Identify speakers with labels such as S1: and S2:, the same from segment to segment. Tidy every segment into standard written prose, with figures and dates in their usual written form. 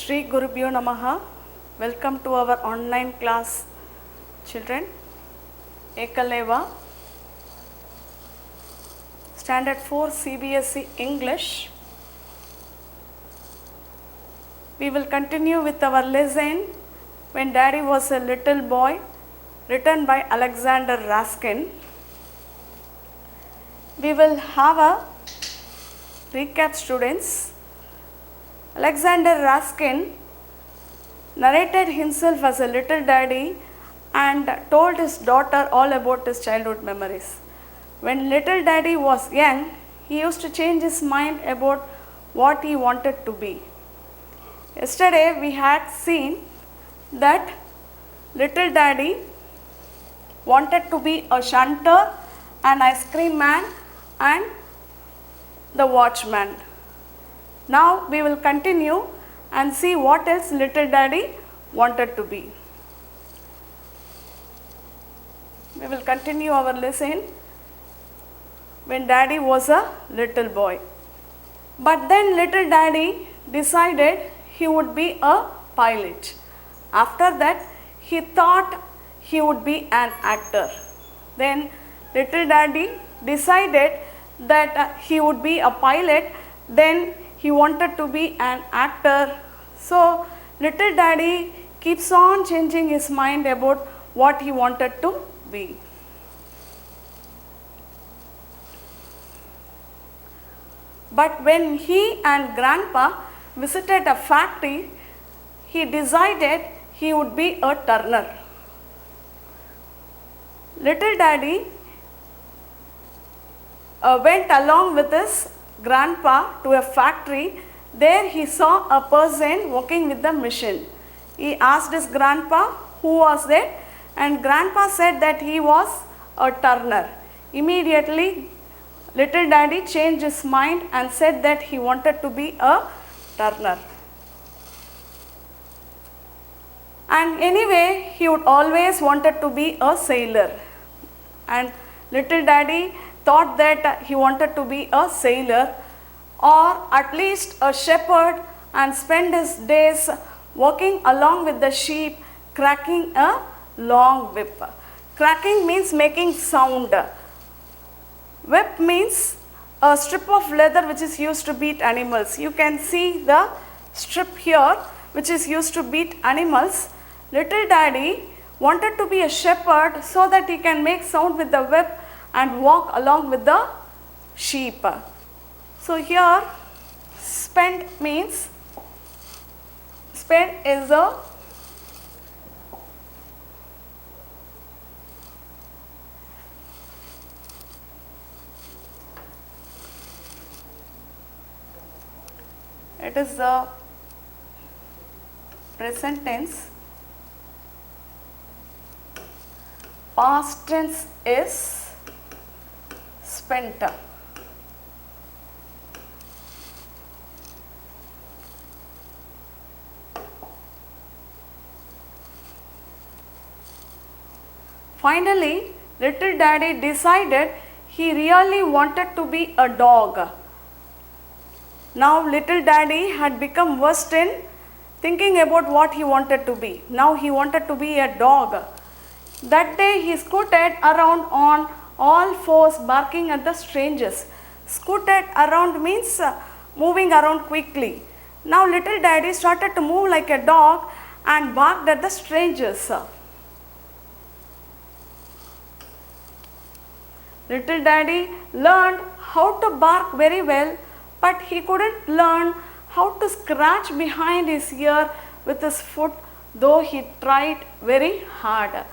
S1: Shri Gurubhyo Namaha. Welcome to our online class, children. Ekaleva, Standard 4 CBSE English. We will continue with our lesson When Daddy Was a Little Boy, written by Alexander Raskin. We will have a recap, students. Alexander Raskin narrated himself as a little daddy and told his daughter all about his childhood memories. When little daddy was young, he used to change his mind about what he wanted to be. Yesterday we had seen that little daddy wanted to be a shunter, an ice cream man and the watchman. Now we will continue and see what else little daddy wanted to be. We will continue our lesson when daddy was a little boy. But then little daddy decided he would be a pilot. After that he thought he would be an actor. Then little daddy decided that he would be a pilot. Then he wanted to be an actor. So little daddy keeps on changing his mind about what he wanted to be. But when he and grandpa visited a factory, he decided he would be a turner. Little daddy went along with his grandpa to a factory. There he saw a person working with the machine. He asked his grandpa who was there, and grandpa said that he was a turner. Immediately little daddy changed his mind and said that he wanted to be a turner. And anyway, he would always wanted to be a sailor. And little daddy thought that he wanted to be a sailor or at least a shepherd and spend his days working along with the sheep, cracking a long whip. Cracking means making sound. Whip means a strip of leather which is used to beat animals. You can see the strip here which is used to beat animals. Little daddy wanted to be a shepherd so that he can make sound with the whip and walk along with the sheep. So here spend means, spend is a it is the present tense. Past tense is spent. Finally, little daddy decided he really wanted to be a dog. Now little daddy had become versed in thinking about what he wanted to be. Now he wanted to be a dog. That day he scooted around on all fours, barking at the strangers. Scooted around means moving around quickly. Now little daddy started to move like a dog and barked at the strangers. Little daddy learned how to bark very well, but he couldn't learn how to scratch behind his ear with his foot, though he tried very hard.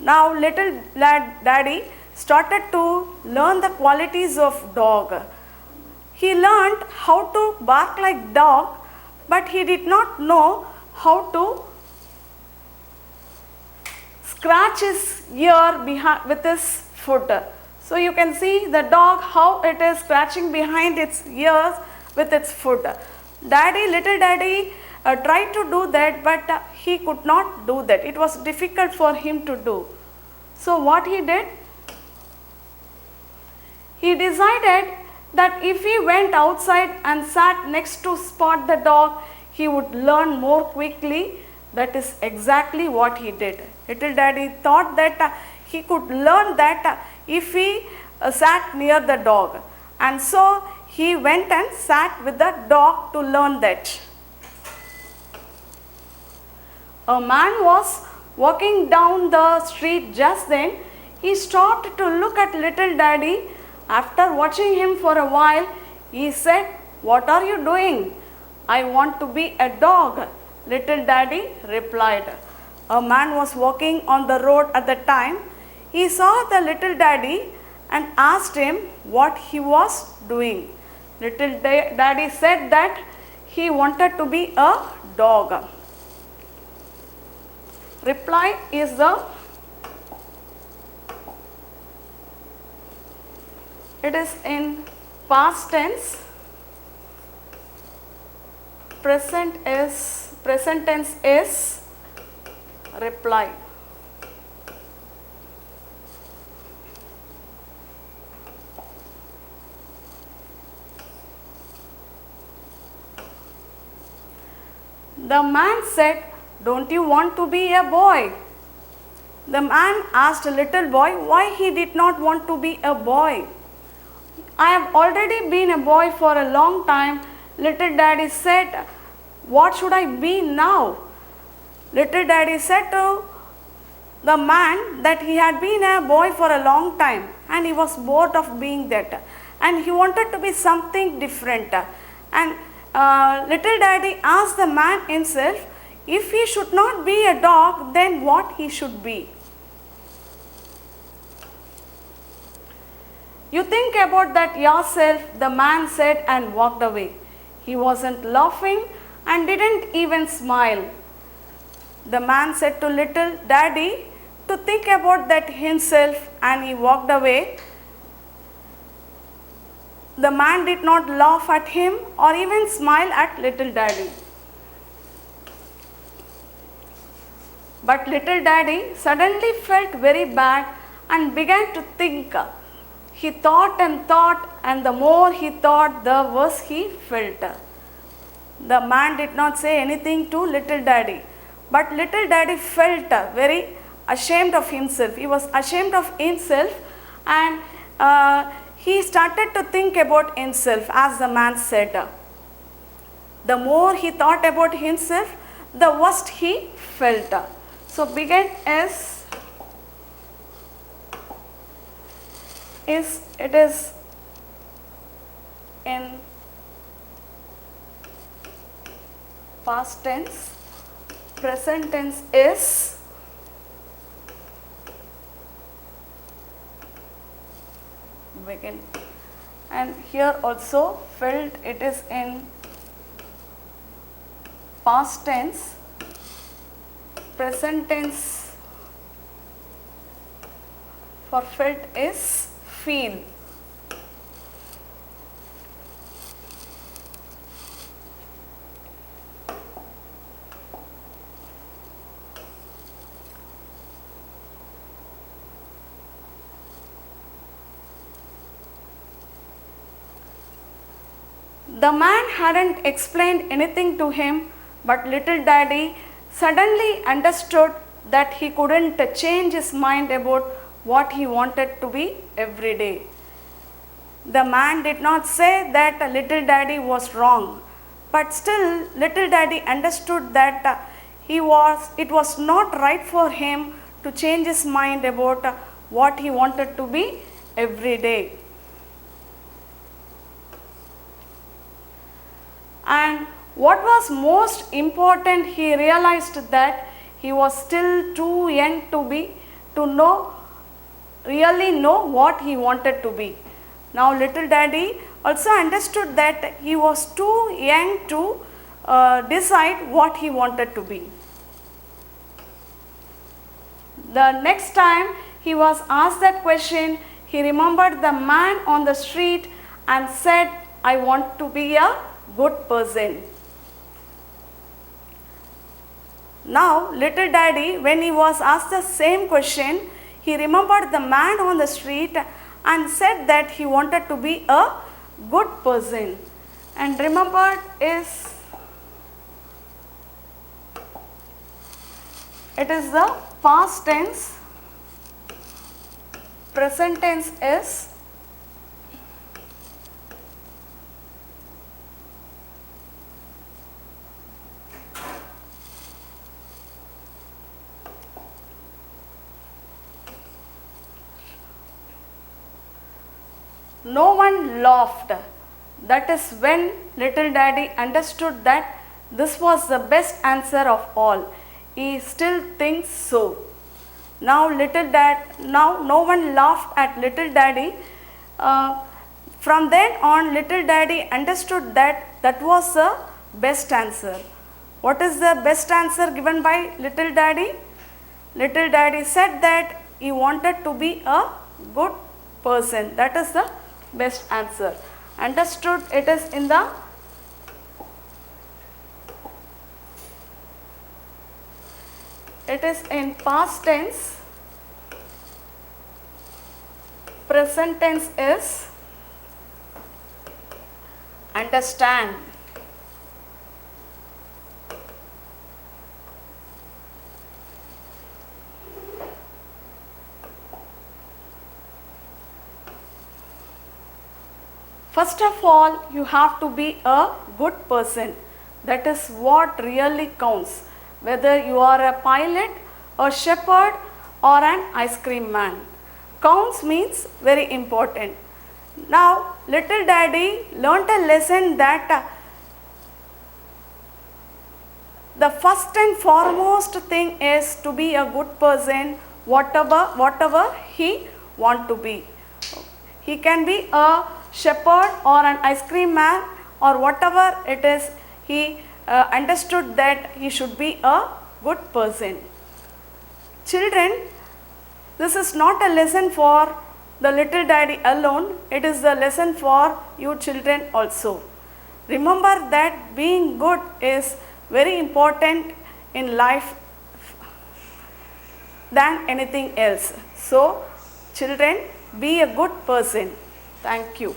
S1: Now little daddy started to learn the qualities of dog. He learned how to bark like dog, but he did not know how to scratch his ear behind with his foot. So you can see the dog how it is scratching behind its ears with its foot. Little daddy tried to do that, but he could not do that. It was difficult for him to do. So what he did? He decided that if he went outside and sat next to Spot the dog, he would learn more quickly. That is exactly what he did. Little daddy thought that he could learn that if he sat near the dog, and so he went and sat with the dog to learn that. A man was walking down the street just then. He stopped to look at little daddy. After watching him for a while, he said, "What are you doing?" "I want to be a dog," little daddy replied. A man was walking on the road at the time. He saw the little daddy and asked him what he was doing. Little daddy said that he wanted to be a dog. Reply is it is in past tense. Present tense is reply. The man said, "Don't you want to be a boy?" The man asked a little boy why he did not want to be a boy. "I have already been a boy for a long time," little daddy said. "What should I be now?" Little daddy said to the man that he had been a boy for a long time and he was bored of being that, and he wanted to be something different. And little daddy asked the man himself, if he should not be a dog, then what he should be. "You think about that yourself," the man said and walked away. He wasn't laughing and didn't even smile. The man said to little daddy to think about that himself, and he walked away. The man did not laugh at him or even smile at little daddy. But little daddy suddenly felt very bad and began to think. He thought and thought, and the more he thought, the worse he felt. The man did not say anything to little daddy, but little daddy felt very ashamed of himself. He was ashamed of himself, and he started to think about himself, as the man said. The more he thought about himself, the worst he felt. So begin it is in past tense. Present tense is begin, and here also felt, it is in past tense. Present tense for felt is feel. The man hadn't explained anything to him, but little daddy suddenly understood that he couldn't change his mind about what he wanted to be every day. The man did not say that little daddy was wrong, but still little daddy understood that it was not right for him to change his mind about what he wanted to be every day. And what was most important, he realized that he was still too young to really know what he wanted to be. Now little daddy also understood that he was too young to decide what he wanted to be. The next time he was asked that question, he remembered the man on the street and said, "I want to be a good person." Now little daddy, when he was asked the same question, he remembered the man on the street and said that he wanted to be a good person. And remembered is It is the past tense. Present tense is no one laughed. That is when little daddy understood that this was the best answer of all. He still thinks so. Now no one laughed at little daddy. From then on, little daddy understood that that was the best answer. What is the best answer given by little daddy? Little daddy said that he wanted to be a good person. That is the best answer. Understood, it is in the past tense. Present tense is understand. First of all, you have to be a good person. That is what really counts. Whether you are a pilot, a shepherd, or an ice cream man. Counts means very important. Now, little daddy learnt a lesson that the first and foremost thing is to be a good person, whatever he want to be. He can be a shepherd or an ice cream man or whatever it is. He understood that he should be a good person. Children, this is not a lesson for the little daddy alone. It is the lesson for you children also. Remember that being good is very important in life than anything else. So, children, be a good person. Thank you.